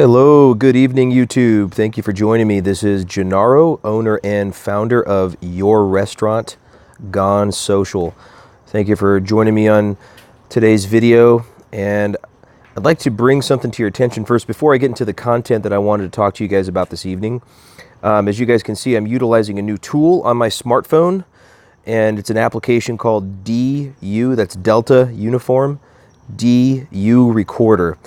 Hello, good evening, YouTube. Thank you for joining me. This is Gennaro, owner and founder of Your Restaurant Gone Social. Thank you for joining me on today's video. And I'd like to bring something to your attention first before I get into the content that I wanted to talk to you guys about this evening. As you guys can see, I'm utilizing a new tool on my smartphone, and it's an application called DU, that's Delta Uniform, DoURecorder.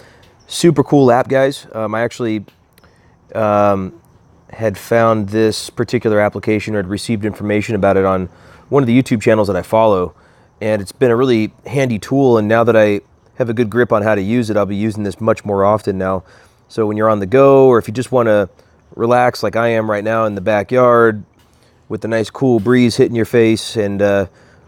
Super cool app, guys. I actually had found this particular application, or had received information about it on one of the YouTube channels that I follow, and it's been a really handy tool. And now that I have a good grip on how to use it, I'll be using this much more often now. So when you're on the go, or if you just want to relax like I am right now in the backyard with the nice cool breeze hitting your face, and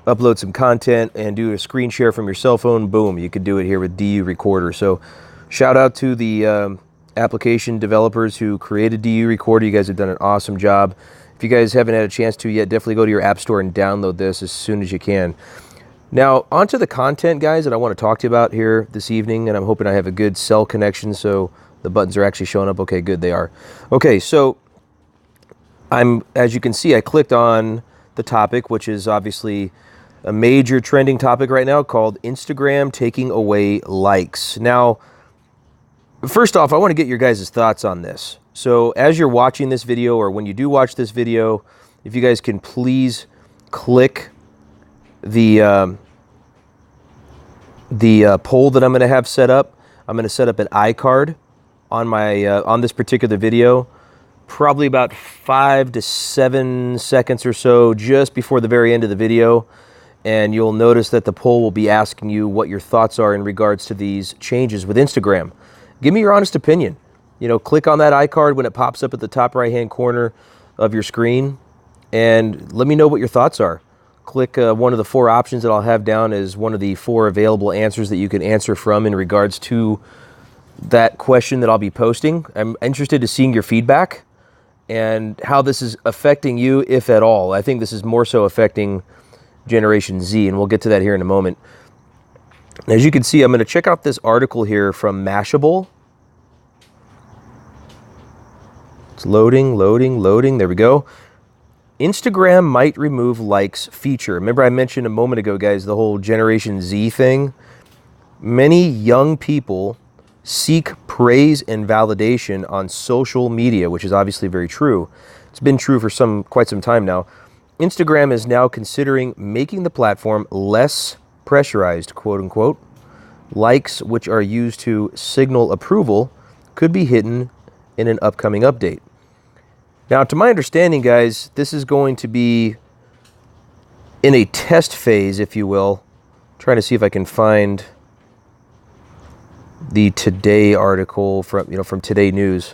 upload some content and do a screen share from your cell phone, boom, you could do it here with DoURecorder. So shout out to the application developers who created DoURecorder. You guys have done an awesome job. If you guys haven't had a chance to yet, definitely go to your app store and download this as soon as you can. Now, onto the content, guys, that I want to talk to you about here this evening, and I'm hoping I have a good cell connection so the buttons are actually showing up. Okay, good, they are. Okay, so as you can see, I clicked on the topic, which is obviously a major trending topic right now, called Instagram taking away likes. Now, first off, I want to get your guys' thoughts on this. So as you're watching this video, or when you do watch this video, if you guys can please click the poll that I'm going to have set up. I'm going to set up an iCard on my on this particular video, probably about 5 to 7 seconds or so, just before the very end of the video. And you'll notice that the poll will be asking you what your thoughts are in regards to these changes with Instagram. Give me your honest opinion. You know, click on that iCard when it pops up at the top right-hand corner of your screen, and let me know what your thoughts are. Click one of the 4 options that I'll have down as one of the 4 available answers that you can answer from in regards to that question that I'll be posting. I'm interested in seeing your feedback and how this is affecting you, if at all. I think this is more so affecting Generation Z, and we'll get to that here in a moment. As you can see, I'm going to check out this article here from Mashable. It's loading. There we go. Instagram might remove likes feature. Remember I mentioned a moment ago, guys, the whole Generation Z thing? Many young people seek praise and validation on social media, which is obviously very true. It's been true for quite some time now. Instagram is now considering making the platform less pressurized, quote unquote. Likes, which are used to signal approval, could be hidden in an upcoming update. Now, to my understanding, guys, this is going to be in a test phase, if you will. I'm trying to see if I can find the Today article from Today News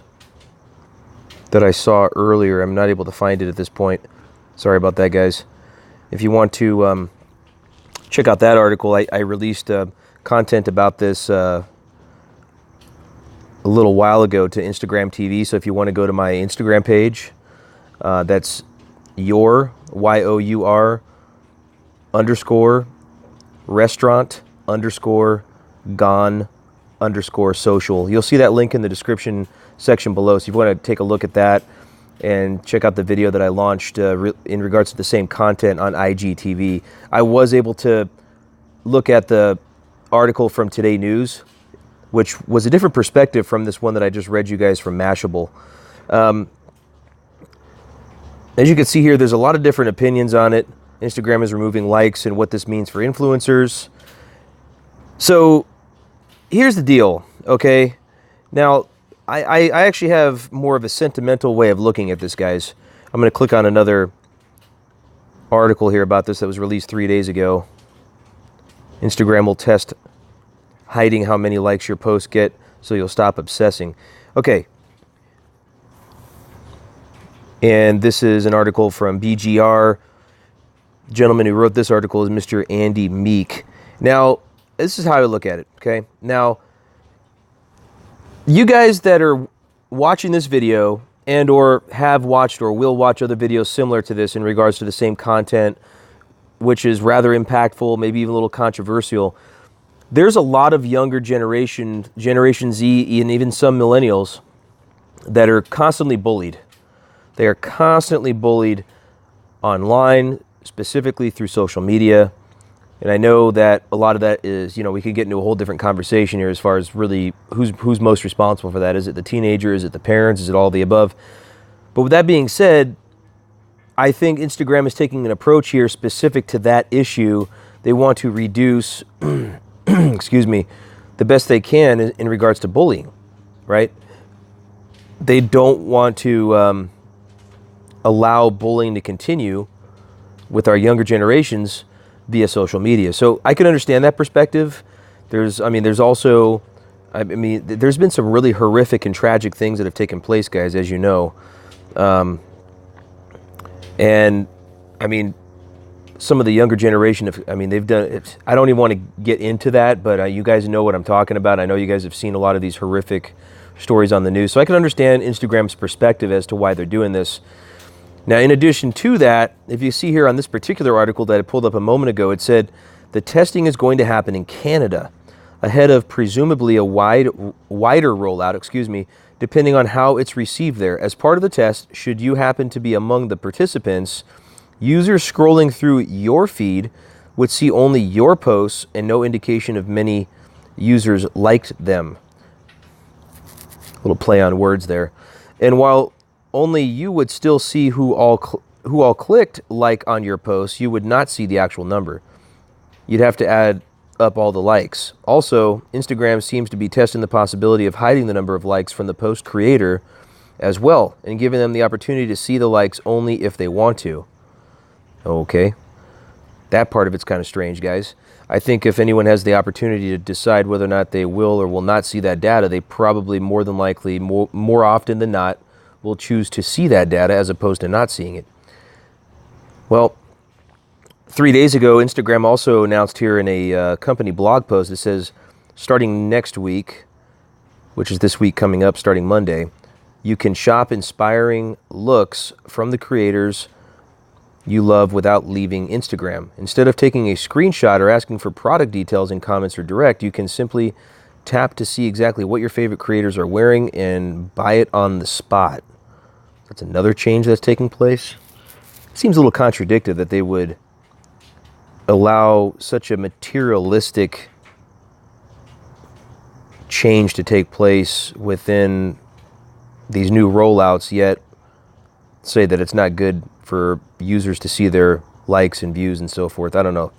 that I saw earlier. I'm not able to find it at this point. Sorry about that, guys. If you want to check out that article, I released content about this a little while ago to Instagram TV. So if you want to go to my Instagram page, that's your YOUR _ restaurant _ gone _ social. You'll see that link in the description section below. So if you want to take a look at that and check out the video that I launched in regards to the same content on IGTV. I was able to look at the article from Today News, which was a different perspective from this one that I just read you guys from Mashable. As you can see here, there's a lot of different opinions on it. Instagram is removing likes and what this means for influencers. So here's the deal, okay? Now, I actually have more of a sentimental way of looking at this, guys. I'm going to click on another article here about this that was released 3 days ago. Instagram will test hiding how many likes your posts get so you'll stop obsessing. Okay. And this is an article from BGR. The gentleman who wrote this article is Mr. Andy Meek. Now, this is how I look at it, okay? Now, you guys that are watching this video and or have watched or will watch other videos similar to this in regards to the same content, which is rather impactful, maybe even a little controversial, there's a lot of younger Generation Z, and even some millennials that are constantly bullied. They are constantly bullied online, specifically through social media. And I know that a lot of that is, we could get into a whole different conversation here as far as really who's most responsible for that. Is it the teenager? Is it the parents? Is it all the above? But with that being said, I think Instagram is taking an approach here specific to that issue. They want to reduce, excuse me, the best they can in regards to bullying, right? They don't want to allow bullying to continue with our younger generations via social media. So I can understand that perspective. There's also, there's been some really horrific and tragic things that have taken place, guys, as you know. And some of the younger generation, they've done it. I don't even want to get into that, but you guys know what I'm talking about. I know you guys have seen a lot of these horrific stories on the news. So I can understand Instagram's perspective as to why they're doing this. Now, in addition to that, if you see here on this particular article that I pulled up a moment ago, it said the testing is going to happen in Canada ahead of presumably a wider rollout, depending on how it's received there. As part of the test, should you happen to be among the participants, users scrolling through your feed would see only your posts and no indication of many users liked them. A little play on words there. And while only you would still see who all clicked like on your posts, you would not see the actual number. You'd have to add up all the likes. Also, Instagram seems to be testing the possibility of hiding the number of likes from the post creator as well, and giving them the opportunity to see the likes only if they want to. Okay. That part of it's kind of strange, guys. I think if anyone has the opportunity to decide whether or not they will or will not see that data, they probably more than likely, more often than not, will choose to see that data as opposed to not seeing it. Well, 3 days ago, Instagram also announced here in a company blog post that says, starting next week, which is this week coming up, starting Monday, you can shop inspiring looks from the creators you love without leaving Instagram. Instead of taking a screenshot or asking for product details in comments or direct, you can simply tap to see exactly what your favorite creators are wearing and buy it on the spot. That's another change that's taking place. It seems a little contradictory that they would allow such a materialistic change to take place within these new rollouts, yet say that it's not good for users to see their likes and views and so forth. I don't know.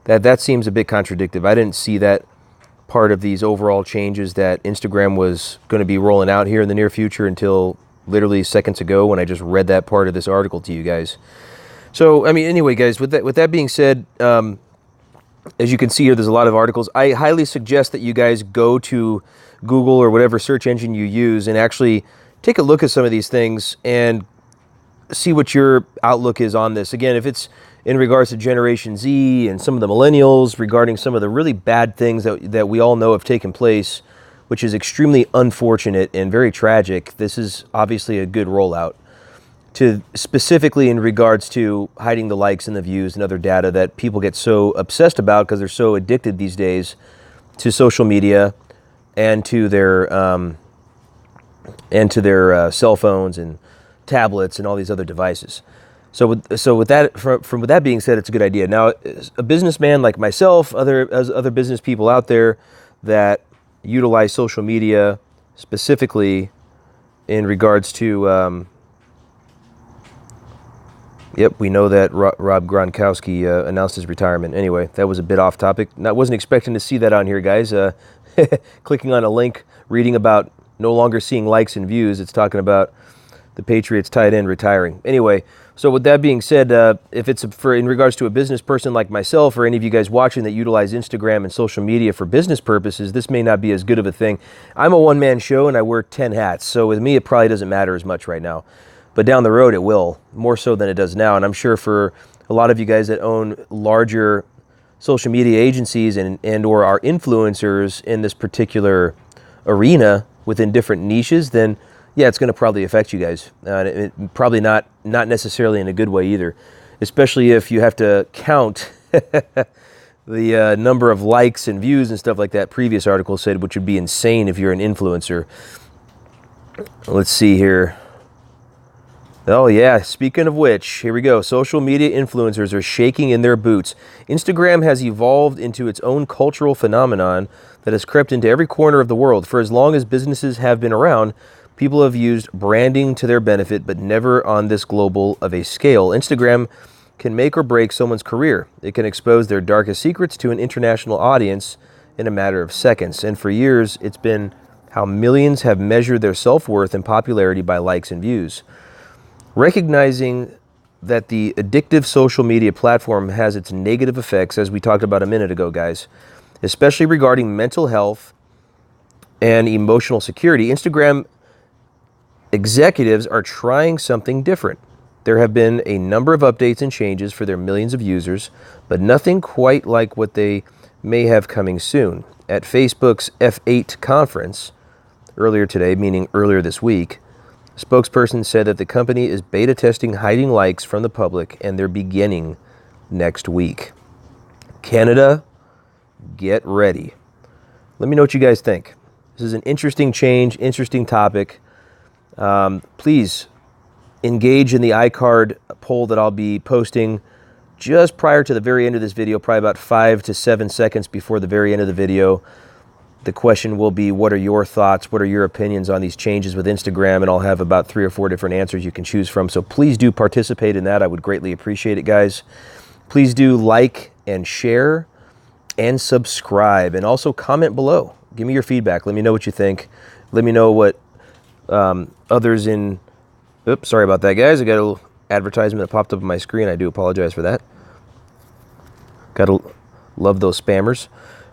That seems a bit contradictory. I didn't see that part of these overall changes that Instagram was going to be rolling out here in the near future until literally seconds ago when I just read that part of this article to you guys. So, anyway, guys, with that being said, as you can see here, there's a lot of articles. I highly suggest that you guys go to Google or whatever search engine you use and actually take a look at some of these things and see what your outlook is on this. Again, if it's in regards to Generation Z and some of the millennials regarding some of the really bad things that we all know have taken place, which is extremely unfortunate and very tragic, this is obviously a good rollout. To specifically in regards to hiding the likes and the views and other data that people get so obsessed about because they're so addicted these days to social media and to their cell phones and tablets and all these other devices. So with that being said, it's a good idea. Now, a businessman like myself, other business people out there that utilize social media specifically in regards to, we know that Rob Gronkowski announced his retirement. Anyway, that was a bit off topic. I wasn't expecting to see that on here, guys. Clicking on a link, reading about no longer seeing likes and views. It's talking about the Patriots tight end retiring. Anyway, so with that being said, if it's in regards to a business person like myself or any of you guys watching that utilize Instagram and social media for business purposes, this may not be as good of a thing. I'm a one-man show and I wear 10 hats. So with me, it probably doesn't matter as much right now. But down the road, it will, more so than it does now. And I'm sure for a lot of you guys that own larger social media agencies and or are influencers in this particular arena within different niches, then yeah, it's going to probably affect you guys. Probably not necessarily in a good way either, especially if you have to count the number of likes and views and stuff like that previous article said, which would be insane if you're an influencer. Let's see here. Oh yeah, speaking of which, here we go. Social media influencers are shaking in their boots. Instagram has evolved into its own cultural phenomenon that has crept into every corner of the world. For as long as businesses have been around, people have used branding to their benefit, but never on this global of a scale. Instagram can make or break someone's career. It can expose their darkest secrets to an international audience in a matter of seconds. And for years, it's been how millions have measured their self-worth and popularity by likes and views. Recognizing that the addictive social media platform has its negative effects, as we talked about a minute ago, guys, especially regarding mental health and emotional security, Instagram executives are trying something different. There have been a number of updates and changes for their millions of users, but nothing quite like what they may have coming soon. At Facebook's F8 conference earlier today, meaning earlier this week, a spokesperson said that the company is beta testing hiding likes from the public, and they're beginning next week. Canada, get ready. Let me know what you guys think. This is an interesting change, interesting topic. Please engage in the iCard poll that I'll be posting just prior to the very end of this video, probably about 5 to 7 seconds before the very end of the video. The question will be, what are your thoughts? What are your opinions on these changes with Instagram? And I'll have about 3 or 4 different answers you can choose from. So please do participate in that. I would greatly appreciate it, guys. Please do like and share and subscribe, and also comment below. Give me your feedback. Let me know what you think. Let me know what others in... Oops, sorry about that, guys. I got a little advertisement that popped up on my screen. I do apologize for that. Gotta love those spammers.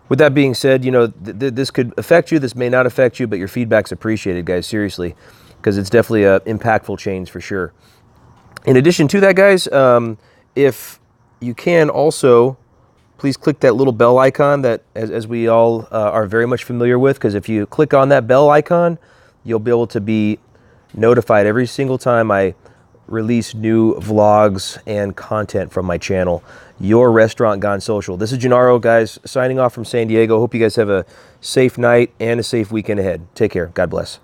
With that being said, you know, this could affect you. This may not affect you, but your feedback's appreciated, guys, seriously, because it's definitely an impactful change for sure. In addition to that, guys, if you can also, please click that little bell icon that, as we all are very much familiar with, because if you click on that bell icon, you'll be able to be notified every single time I release new vlogs and content from my channel. Your Restaurant Gone Social. This is Gennaro, guys, signing off from San Diego. Hope you guys have a safe night and a safe weekend ahead. Take care. God bless.